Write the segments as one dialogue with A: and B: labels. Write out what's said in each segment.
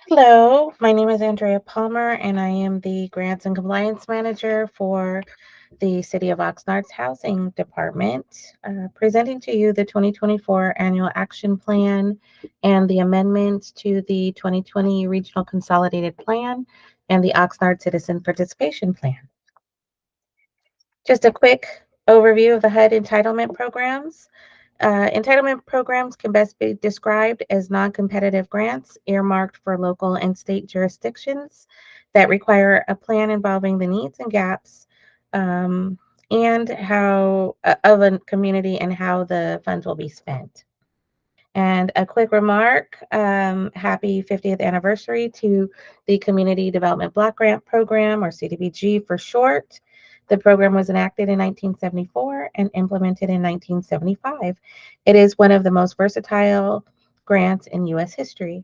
A: Hello, my name is Andrea Palmer, and I am the Grants and Compliance Manager for the City of Oxnard's Housing Department, presenting to you the 2024 Annual Action Plan and the amendments to the 2020 Regional Consolidated Plan and the Oxnard Citizen Participation Plan. Just a quick overview of the HUD entitlement programs. Entitlement programs can best be described as non-competitive grants earmarked for local and state jurisdictions that require a plan involving the needs and gaps um, and how of a community and how the funds will be spent. And a quick remark, happy 50th anniversary to the Community Development Block Grant Program, or CDBG for short. The program was enacted in 1974 and implemented in 1975. It is one of the most versatile grants in U.S. history.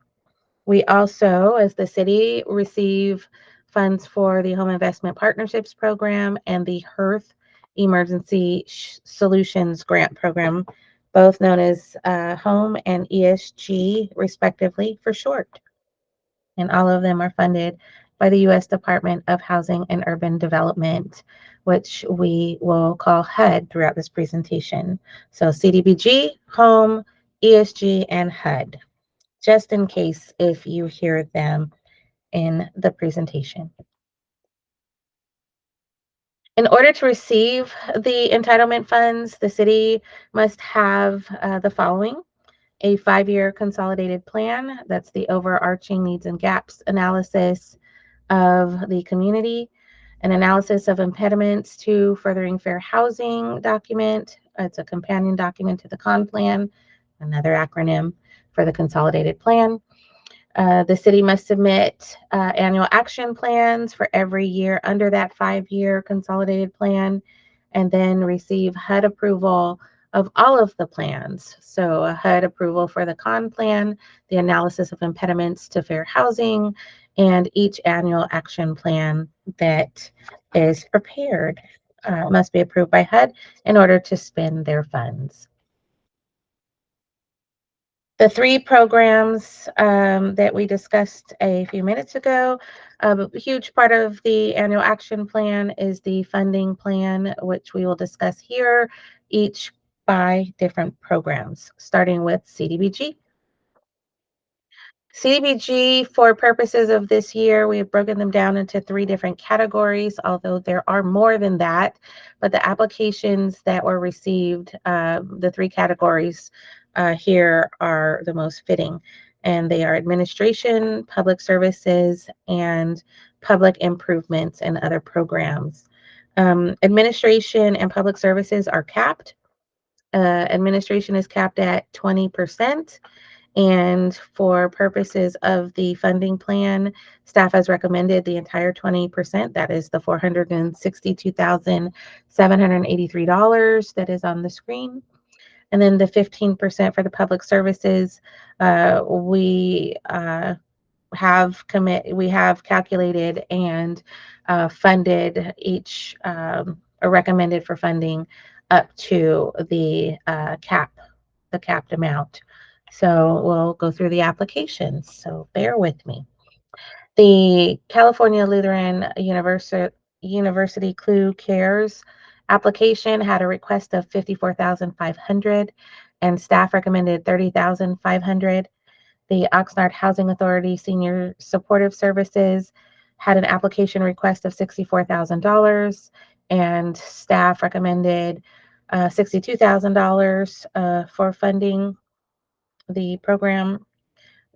A: We also, as the city, receive funds for the Home Investment Partnerships Program and the HEARTH Emergency Solutions Grant Program, both known as Home and ESG, respectively, for short. And all of them are funded by the U.S. Department of Housing and Urban Development, which we will call HUD throughout this presentation. So CDBG, Home, ESG, and HUD, just in case if you hear them in the presentation. In order to receive the entitlement funds, the city must have the following: a 5-year consolidated plan. That's the overarching needs and gaps analysis of the community, an analysis of impediments to furthering fair housing document. It's a companion document to the CON plan, another acronym for the consolidated plan. The city must submit annual action plans for every year under that 5-year consolidated plan, and then receive HUD approval of all of the plans. So a HUD approval for the CON plan, the analysis of impediments to fair housing, and each annual action plan that is prepared must be approved by HUD in order to spend their funds. The 3 programs that we discussed a few minutes ago, a huge part of the annual action plan is the funding plan, which we will discuss here, each by different programs, starting with CDBG. CDBG, for purposes of this year, we have broken them down into 3 different categories, although there are more than that. But the applications that were received, the 3 categories here are the most fitting, and they are administration, public services, and public improvements and other programs. Administration and public services are capped. Administration is capped at 20%. And for purposes of the funding plan, staff has recommended the entire 20%. That is the $462,783 that is on the screen. And then the 15% for the public services, we have calculated and funded each or recommended for funding up to the capped amount. So we'll go through the applications. So bear with me. The California Lutheran University Clue Cares application had a request of $54,500 and staff recommended $30,500. The Oxnard Housing Authority Senior Supportive Services had an application request of $64,000 and staff recommended $62,000 for funding the program.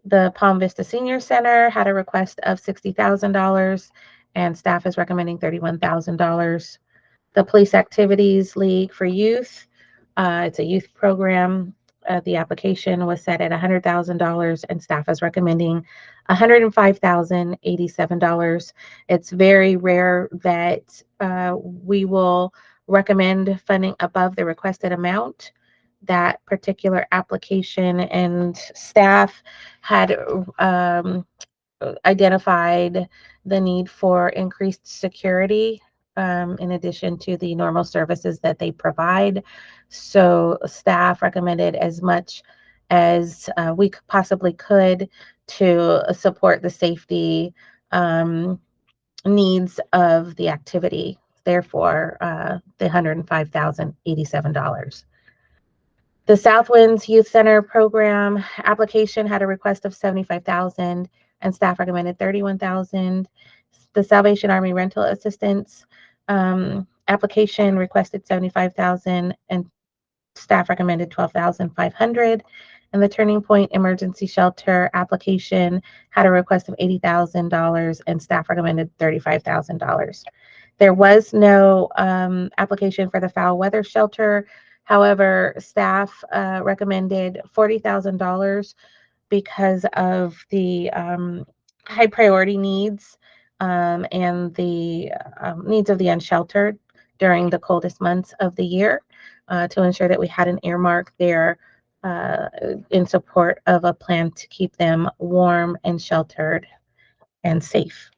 A: The Palm Vista Senior Center had a request of $60,000 and staff is recommending $31,000. The Police Activities League for Youth, it's a youth program. The application was set at $100,000 and staff is recommending $105,087. It's very rare that we will recommend funding above the requested amount. That particular application and staff had identified the need for increased security in addition to the normal services that they provide. So staff recommended as much as we possibly could to support the safety needs of the activity. Therefore, the $105,087. The Southwinds Youth Center program application had a request of $75,000 and staff recommended $31,000. The Salvation Army rental assistance application requested $75,000 and staff recommended $12,500. And the Turning Point Emergency Shelter application had a request of $80,000 and staff recommended $35,000. There was no application for the foul weather shelter. However, staff recommended $40,000 because of the high priority needs and the needs of the unsheltered during the coldest months of the year, to ensure that we had an earmark there in support of a plan to keep them warm and sheltered and safe.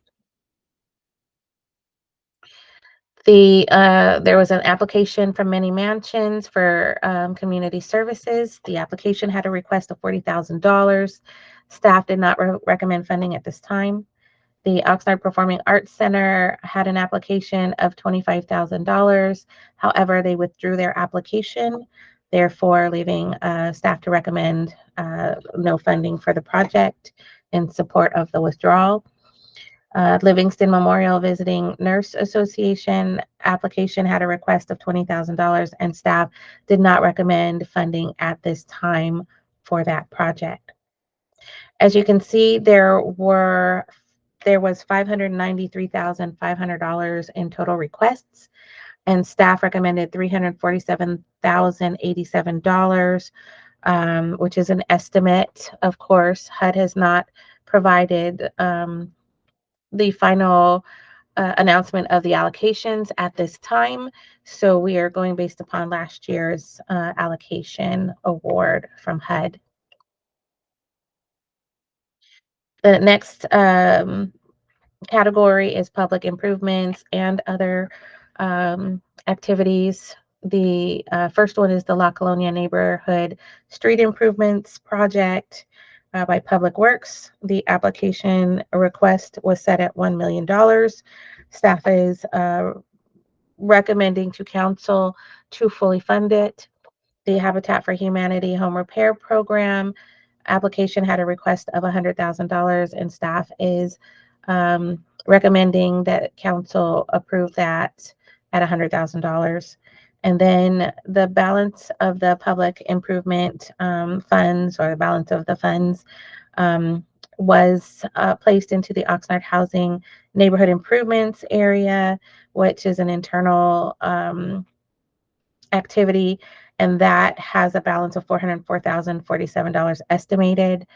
A: There was an application from Many Mansions for community services. The application had a request of $40,000. Staff did not recommend funding at this time. The Oxnard Performing Arts Center had an application of $25,000. However, they withdrew their application, therefore leaving staff to recommend no funding for the project in support of the withdrawal. Livingston Memorial Visiting Nurse Association application had a request of $20,000 and staff did not recommend funding at this time for that project. As you can see, there was $593,500 in total requests, and staff recommended $347,087, which is an estimate. Of course, HUD has not provided the final announcement of the allocations at this time, so we are going based upon last year's allocation award from HUD. The next category is public improvements and other activities. The first one is the La Colonia Neighborhood Street Improvements Project by Public Works. The application request was set at $1 million. Staff is recommending to council to fully fund it. The Habitat for Humanity Home Repair Program application had a request of $100,000 and staff is recommending that council approve that at $100,000. And then the balance of the public improvement funds, or the balance of the funds, was placed into the Oxnard Housing Neighborhood Improvements area, which is an internal activity, and that has a balance of $404,047 estimated.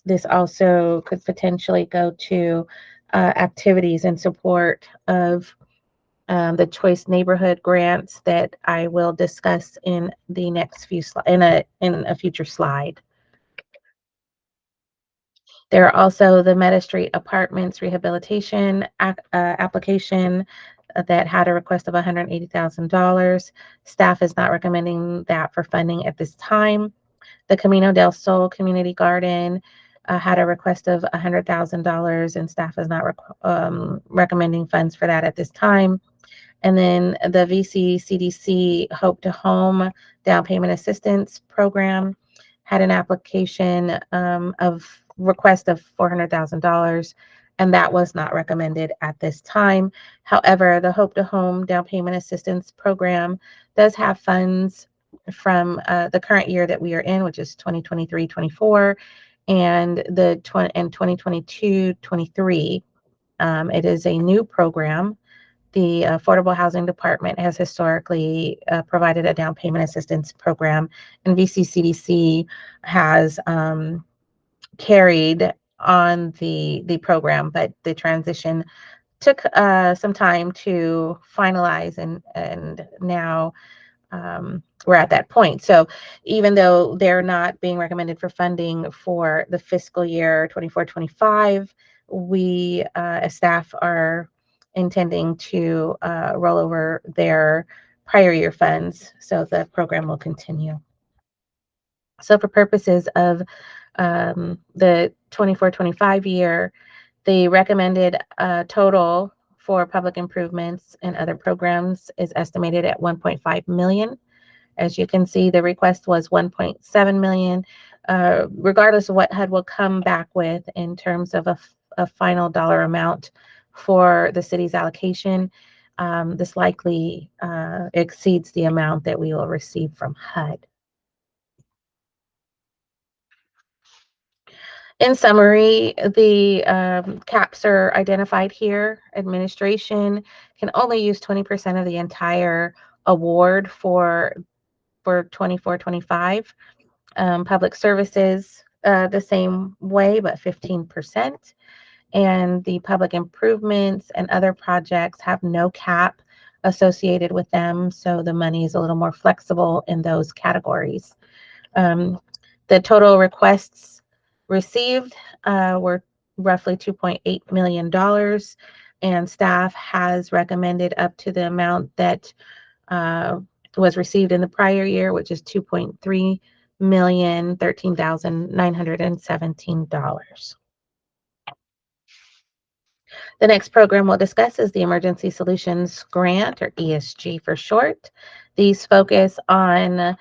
A: This also could potentially go to activities in support of the choice neighborhood grants that I will discuss in the next few in a future slide. There are also the Meta Street Apartments Rehabilitation application that had a request of $180,000. Staff is not recommending that for funding at this time. The Camino del Sol Community Garden had a request of $100,000 and staff is not recommending funds for that at this time. And then the VC CDC Hope to Home Down Payment Assistance Program had an application of request of $400,000, and that was not recommended at this time. However, the Hope to Home Down Payment Assistance Program does have funds from the current year that we are in, which is 2023-24, and the 2022-23. It is a new program. The Affordable Housing Department has historically provided a down payment assistance program, and VCCDC has carried on the program, but the transition took some time to finalize, and now we're at that point. So even though they're not being recommended for funding for the fiscal year 24-25, we as staff are intending to roll over their prior year funds, so the program will continue. So for purposes of the 24-25 year, the recommended total for public improvements and other programs is estimated at 1.5 million. As you can see, the request was 1.7 million. Regardless of what HUD will come back with in terms of a final dollar amount for the city's allocation, this likely exceeds the amount that we will receive from HUD. In summary, the caps are identified here. Administration can only use 20% of the entire award for 24-25. Public services, the same way, but 15%. And the public improvements and other projects have no cap associated with them. So the money is a little more flexible in those categories. The total requests received were roughly $2.8 million, and staff has recommended up to the amount that was received in the prior year, which is $2.3 million, $13,917. The next program we'll discuss is the Emergency Solutions Grant, or ESG for short. These focus on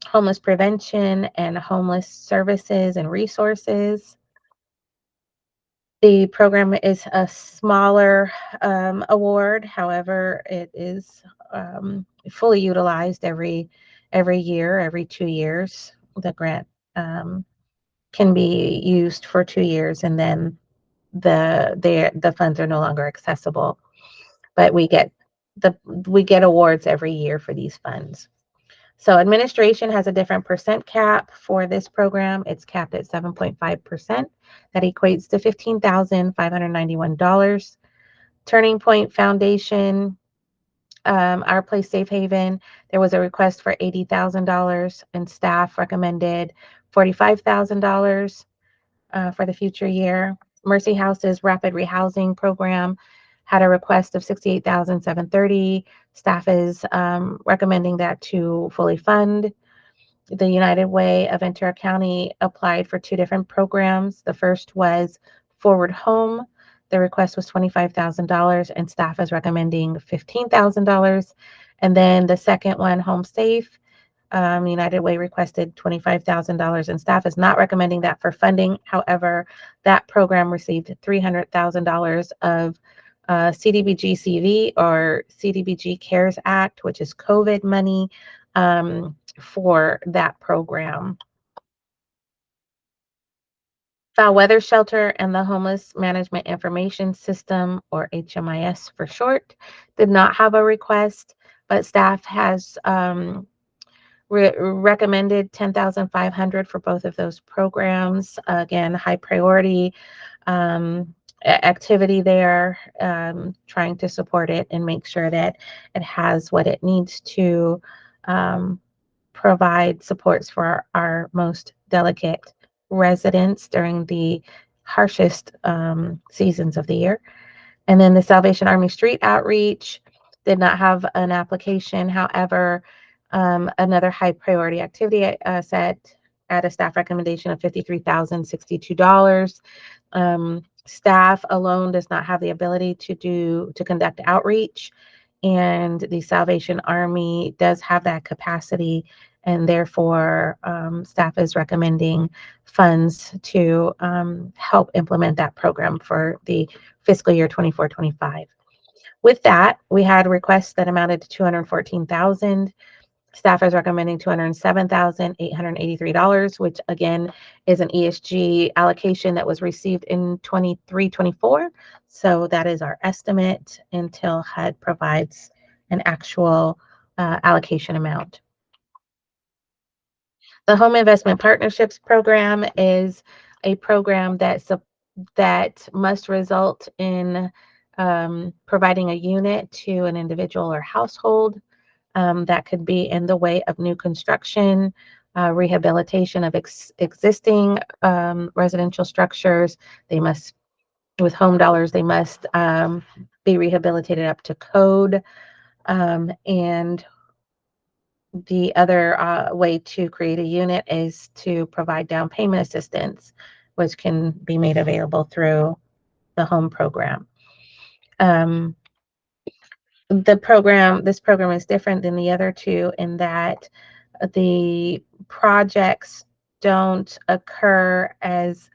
A: homeless prevention and homeless services and resources. The program is a smaller award. However, it is fully utilized every year, every 2 years. The grant can be used for 2 years, and then the funds are no longer accessible. But we get awards every year for these funds. So administration has a different percent cap for this program. It's capped at 7.5%. That equates to $15,591. Turning Point Foundation, Our Place Safe Haven, there was a request for $80,000, and staff recommended $45,000 for the future year. Mercy House's Rapid Rehousing Program had a request of $68,730. Staff is recommending that to fully fund. The United Way of Ventura County applied for 2 different programs. The first was Forward Home. The request was $25,000, and staff is recommending $15,000. And then the second one, Home Safe, United Way requested $25,000, and staff is not recommending that for funding. However, that program received $300,000 of CDBG CV, or CDBG CARES Act, which is COVID money, for that program. Foul Weather Shelter and the Homeless Management Information System, or HMIS for short, did not have a request, but staff has recommended $10,500 for both of those programs. Again, high priority activity there, trying to support it and make sure that it has what it needs to provide supports for our most delicate residents during the harshest seasons of the year. And then the Salvation Army Street Outreach did not have an application. However, another high priority activity set at a staff recommendation of $53,062. Staff alone does not have the ability to conduct outreach, and the Salvation Army does have that capacity, and therefore staff is recommending funds to help implement that program for the fiscal year 24-25. With that, we had requests that amounted to $214,000. Staff is recommending $207,883, which again is an ESG allocation that was received in 23-24. So that is our estimate until HUD provides an actual allocation amount. The Home Investment Partnerships Program is a program that must result in providing a unit to an individual or household. That could be in the way of new construction, rehabilitation of existing residential structures. They must, with home dollars, they must be rehabilitated up to code. And The other way to create a unit is to provide down payment assistance, which can be made available through the home program. This program is different than the other two in that the projects don't occur as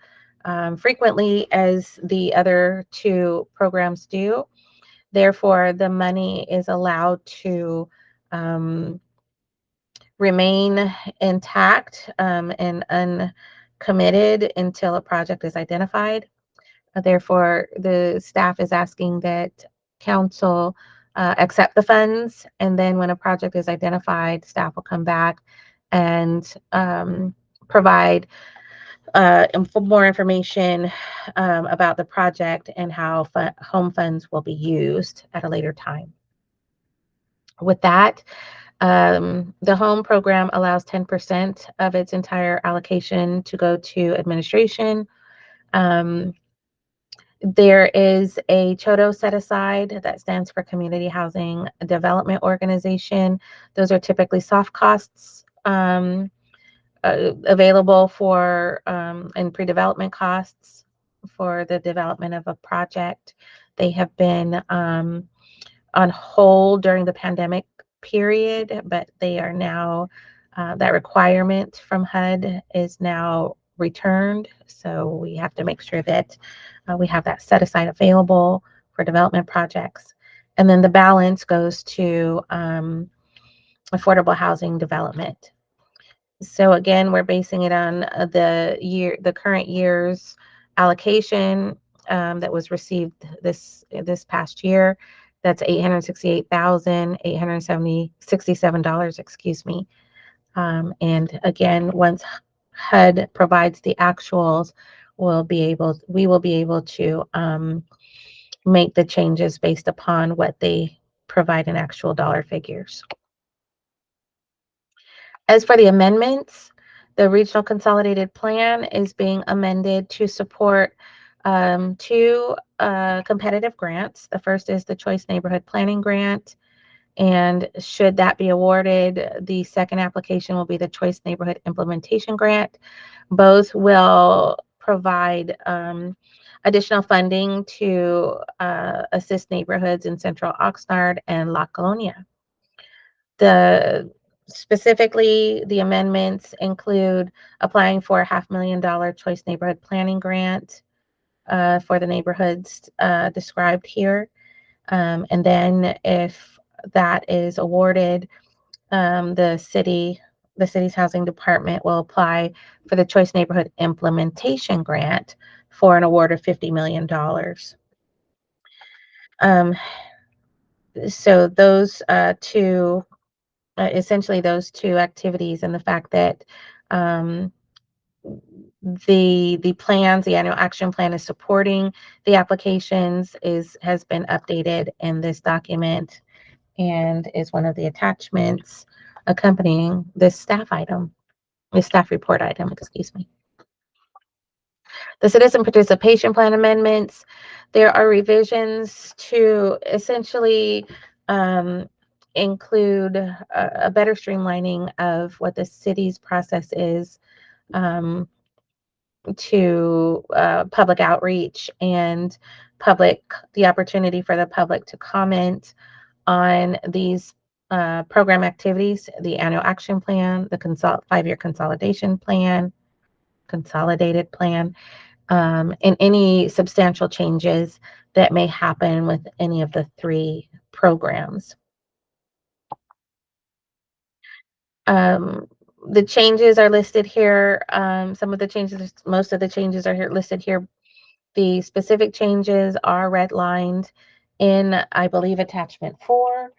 A: frequently as the other two programs do. Therefore, the money is allowed to remain intact and uncommitted until a project is identified. Therefore, the staff is asking that council accept the funds, and then when a project is identified, staff will come back and provide more information about the project and how home funds will be used at a later time. With that, the home program allows 10% of its entire allocation to go to administration. There is a CHODO set aside that stands for Community Housing Development Organization. Those are typically soft costs available for and pre-development costs for the development of a project. They have been on hold during the pandemic period, but they are now, that requirement from HUD is now returned. So we have to make sure that we have that set aside available for development projects. And then the balance goes to affordable housing development. So again, we're basing it on the current year's allocation that was received this past year. That's $868,867, excuse me. And again, once HUD provides the actuals, we will be able to make the changes based upon what they provide in actual dollar figures. As for the amendments, the Regional Consolidated Plan is being amended to support two competitive grants. The first is the Choice Neighborhood Planning Grant, and should that be awarded, the second application will be the Choice Neighborhood Implementation Grant. Both will provide additional funding to assist neighborhoods in Central Oxnard and La Colonia. Specifically, the amendments include applying for a $500,000 Choice Neighborhood Planning Grant for the neighborhoods described here. And then if that is awarded, the city's housing department will apply for the Choice Neighborhood Implementation Grant for an award of $50 million. So those two essentially those two activities, and the fact that the plans, the annual action plan is supporting the applications has been updated in this document and is one of the attachments accompanying this staff report item, excuse me. The citizen participation plan amendments, there are revisions to essentially include a better streamlining of what the city's process is to public outreach and the opportunity for the public to comment on these program activities, the annual action plan, the 5-year consolidated plan, and any substantial changes that may happen with any of the 3 programs. The changes are listed here. Most of the changes are listed here. The specific changes are redlined in, I believe, attachment 4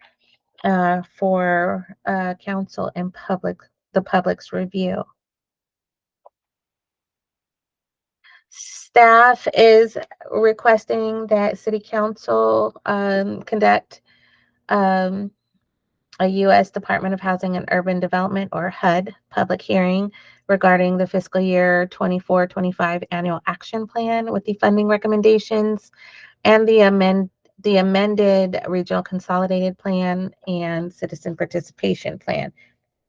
A: for council and the public's review. Staff is requesting that City Council conduct a U.S. Department of Housing and Urban Development, or HUD, public hearing regarding the fiscal year 24-25 annual action plan with the funding recommendations and the amended regional consolidated plan and citizen participation plan.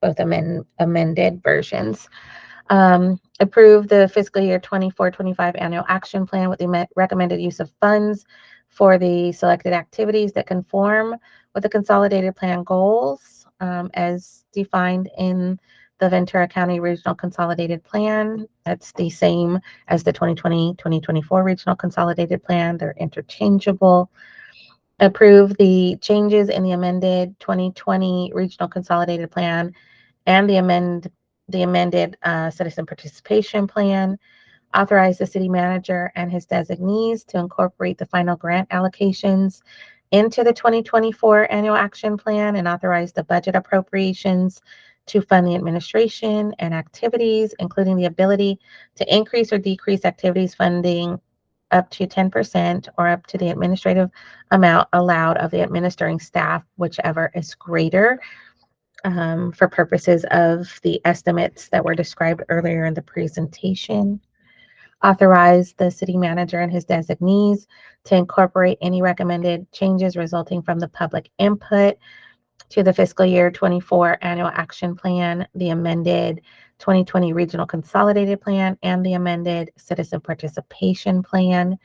A: both amended versions. Approve the fiscal year 24-25 annual action plan with the recommended use of funds for the selected activities that conform with the consolidated plan goals as defined in the Ventura County Regional Consolidated Plan. That's the same as the 2020-2024 Regional Consolidated Plan. They're interchangeable. Approve the changes in the amended 2020 Regional Consolidated Plan and the amended citizen participation plan. Authorize the city manager and his designees to incorporate the final grant allocations into the 2024 annual action plan and authorize the budget appropriations to fund the administration and activities, including the ability to increase or decrease activities funding up to 10% or up to the administrative amount allowed of the administering staff, whichever is greater, for purposes of the estimates that were described earlier in the presentation. Authorize the city manager and his designees to incorporate any recommended changes resulting from the public input to the fiscal year 24 annual action plan, the amended 2020 regional consolidated plan, and the amended citizen participation plan.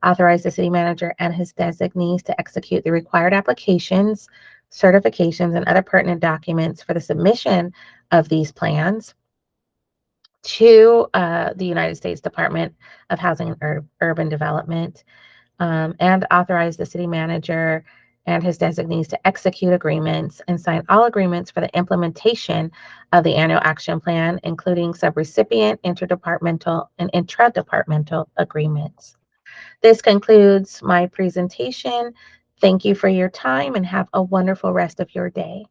A: Authorize the city manager and his designees to execute the required applications, certifications, and other pertinent documents for the submission of these plans to the United States Department of Housing and Urban Development, and authorize the city manager and his designees to execute agreements and sign all agreements for the implementation of the annual action plan, including subrecipient, interdepartmental, and intradepartmental agreements. This concludes my presentation. Thank you for your time and have a wonderful rest of your day.